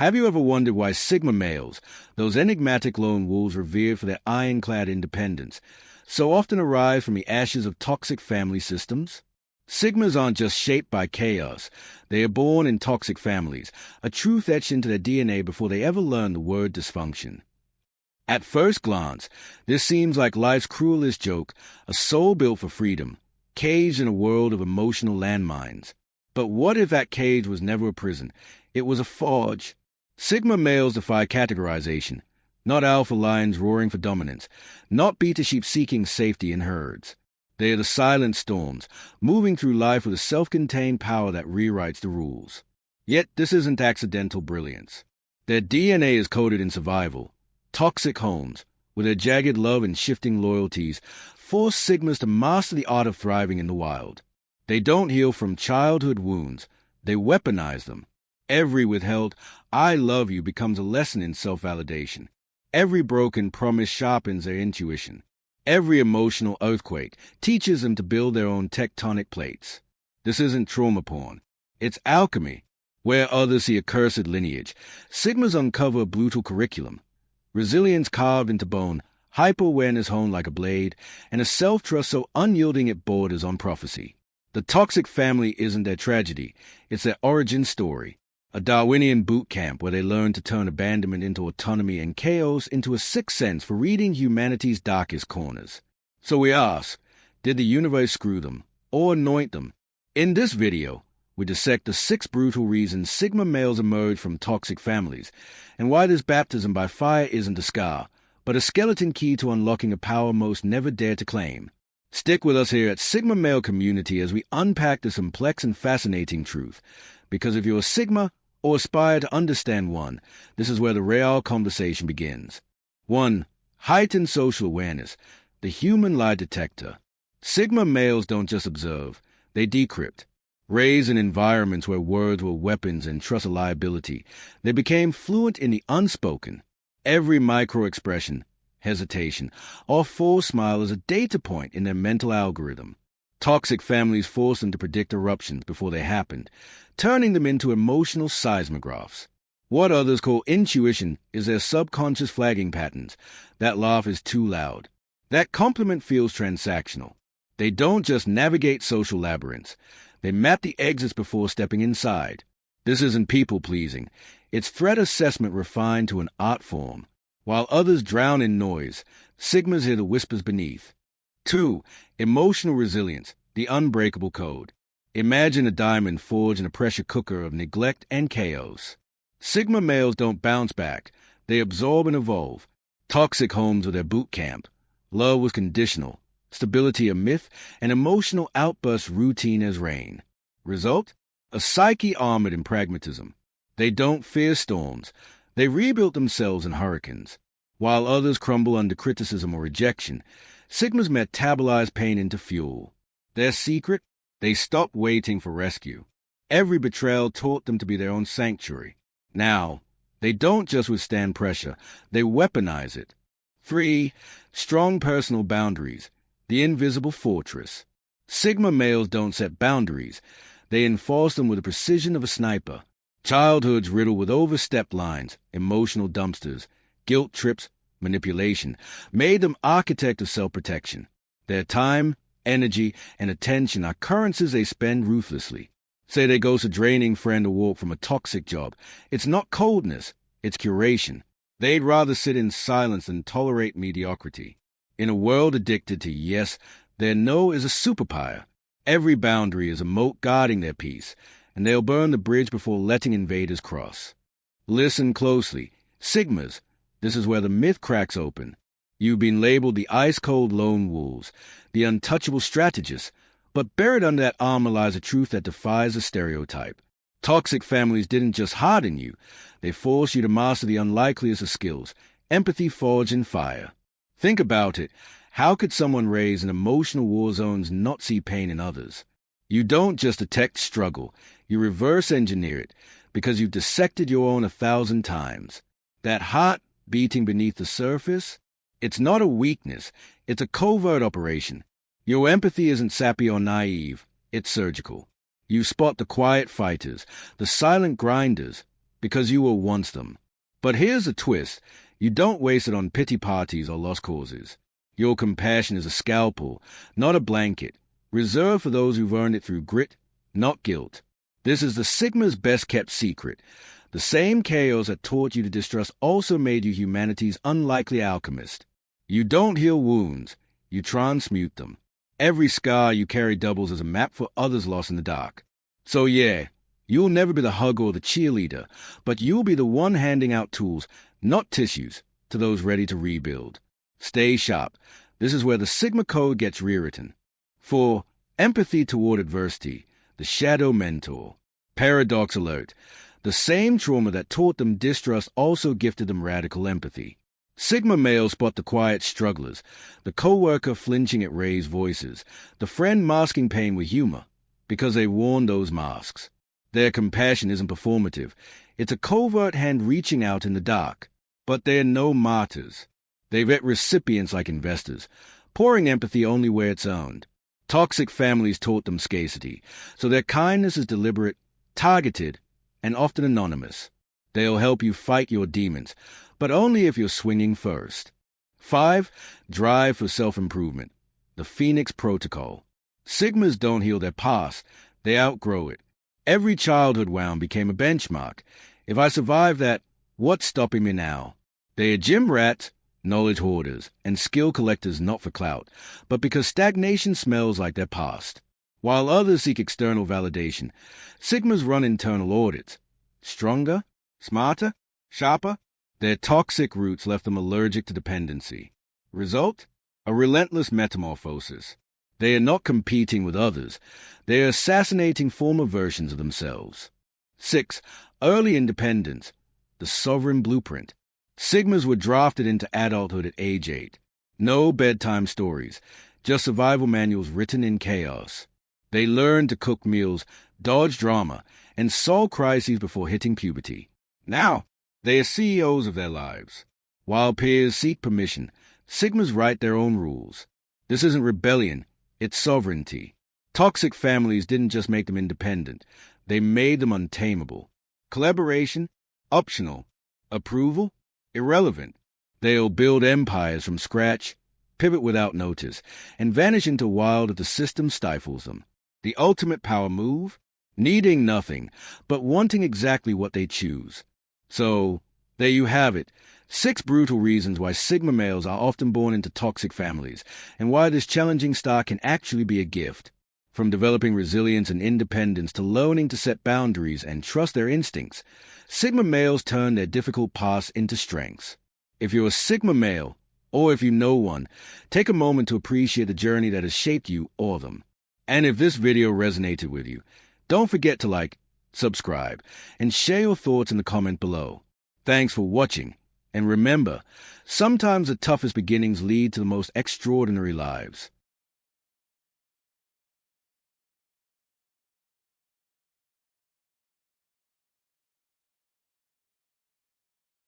Have you ever wondered why Sigma males, those enigmatic lone wolves revered for their ironclad independence, so often arise from the ashes of toxic family systems? Sigmas aren't just shaped by chaos. They are born in toxic families, a truth etched into their DNA before they ever learn the word dysfunction. At first glance, this seems like life's cruelest joke, a soul built for freedom, caged in a world of emotional landmines. But what if that cage was never a prison? It was a forge. Sigma males defy categorization, not alpha lions roaring for dominance, not beta sheep seeking safety in herds. They are the silent storms, moving through life with a self-contained power that rewrites the rules. Yet this isn't accidental brilliance. Their DNA is coded in survival. Toxic homes, with their jagged love and shifting loyalties, force Sigmas to master the art of thriving in the wild. They don't heal from childhood wounds. They weaponize them. Every withheld "I love you" becomes a lesson in self-validation. Every broken promise sharpens their intuition. Every emotional earthquake teaches them to build their own tectonic plates. This isn't trauma porn. It's alchemy. Where others see a cursed lineage, Sigmas uncover a brutal curriculum. Resilience carved into bone, hyper-awareness honed like a blade, and a self-trust so unyielding it borders on prophecy. The toxic family isn't their tragedy. It's their origin story. A Darwinian boot camp where they learn to turn abandonment into autonomy and chaos into a sixth sense for reading humanity's darkest corners. So we ask, did the universe screw them or anoint them? In this video, we dissect the 6 brutal reasons Sigma males emerge from toxic families and why this baptism by fire isn't a scar, but a skeleton key to unlocking a power most never dare to claim. Stick with us here at Sigma Male Community as we unpack this complex and fascinating truth, because if you're a Sigma or aspire to understand one, this is where the real conversation begins. 1. Heightened social awareness, the human lie detector. Sigma males don't just observe, they decrypt. Raised in environments where words were weapons and trust a liability, they became fluent in the unspoken. Every micro-expression, hesitation, or forced smile is a data point in their mental algorithm. Toxic families force them to predict eruptions before they happened, turning them into emotional seismographs. What others call intuition is their subconscious flagging patterns. That laugh is too loud. That compliment feels transactional. They don't just navigate social labyrinths. They map the exits before stepping inside. This isn't people-pleasing. It's threat assessment refined to an art form. While others drown in noise, Sigmas hear the whispers beneath. 2. Emotional resilience, the unbreakable code. Imagine a diamond forged in a pressure cooker of neglect and chaos. Sigma males don't bounce back. They absorb and evolve. Toxic homes are their boot camp. Love was conditional, stability a myth, and emotional outbursts routine as rain. Result? A psyche armored in pragmatism. They don't fear storms. They rebuilt themselves in hurricanes. While others crumble under criticism or rejection, Sigmas metabolize pain into fuel. Their secret? They stopped waiting for rescue. Every betrayal taught them to be their own sanctuary. Now, they don't just withstand pressure, they weaponize it. 3. Strong personal boundaries, the invisible fortress. Sigma males don't set boundaries. They enforce them with the precision of a sniper. Childhoods riddled with overstepped lines, emotional dumpsters, guilt trips, manipulation, made them architects of self-protection. Their time, energy, and attention are currencies they spend ruthlessly. Say they ghost a draining friend or walk from a toxic job. It's not coldness, it's curation. They'd rather sit in silence than tolerate mediocrity. In a world addicted to yes, their no is a superpower. Every boundary is a moat guarding their peace, and they'll burn the bridge before letting invaders cross. Listen closely. Sigmas, this is where the myth cracks open. You've been labeled the ice-cold lone wolves, the untouchable strategists, but buried under that armor lies a truth that defies a stereotype. Toxic families didn't just harden you, they forced you to master the unlikeliest of skills, empathy forged in fire. Think about it. How could someone raised in emotional war zones not see pain in others? You don't just detect struggle, you reverse engineer it, because you've dissected your own 1,000 times. That heart beating beneath the surface? It's not a weakness, it's a covert operation. Your empathy isn't sappy or naive, it's surgical. You spot the quiet fighters, the silent grinders, because you were once them. But here's a twist. You don't waste it on pity parties or lost causes. Your compassion is a scalpel, not a blanket, reserved for those who've earned it through grit, not guilt. This is the Sigma's best-kept secret. The same chaos that taught you to distrust also made you humanity's unlikely alchemist. You don't heal wounds, you transmute them. Every scar you carry doubles as a map for others lost in the dark. So yeah, you'll never be the hugger or the cheerleader, but you'll be the one handing out tools, not tissues, to those ready to rebuild. Stay sharp. This is where the Sigma Code gets rewritten. For empathy toward adversity, the shadow mentor. Paradox alert. The same trauma that taught them distrust also gifted them radical empathy. Sigma males spot the quiet strugglers, the co-worker flinching at raised voices, the friend masking pain with humor, because they worn those masks. Their compassion isn't performative. It's a covert hand reaching out in the dark. But they're no martyrs. They vet recipients like investors, pouring empathy only where it's owned. Toxic families taught them scarcity, so their kindness is deliberate, targeted, and often anonymous. They'll help you fight your demons, but only if you're swinging first. 5. Drive for self-improvement. The Phoenix Protocol. Sigmas don't heal their past, they outgrow it. Every childhood wound became a benchmark. If I survive that, what's stopping me now? They are gym rats, knowledge hoarders, and skill collectors not for clout, but because stagnation smells like their past. While others seek external validation, Sigmas run internal audits. Stronger? Smarter? Sharper? Their toxic roots left them allergic to dependency. Result? A relentless metamorphosis. They are not competing with others. They are assassinating former versions of themselves. 6. Early independence. The sovereign blueprint. Sigmas were drafted into adulthood at age 8. No bedtime stories, just survival manuals written in chaos. They learned to cook meals, dodge drama, and solve crises before hitting puberty. Now, they are CEOs of their lives. While peers seek permission, Sigmas write their own rules. This isn't rebellion, it's sovereignty. Toxic families didn't just make them independent, they made them untamable. Collaboration? Optional. Approval? Irrelevant. They'll build empires from scratch, pivot without notice, and vanish into wild if the system stifles them. The ultimate power move? Needing nothing, but wanting exactly what they choose. So, there you have it. 6 brutal reasons why Sigma males are often born into toxic families, and why this challenging star can actually be a gift. From developing resilience and independence to learning to set boundaries and trust their instincts, Sigma males turn their difficult past into strengths. If you're a Sigma male, or if you know one, take a moment to appreciate the journey that has shaped you or them. And if this video resonated with you, don't forget to like, subscribe, and share your thoughts in the comment below. Thanks for watching, and remember, sometimes the toughest beginnings lead to the most extraordinary lives.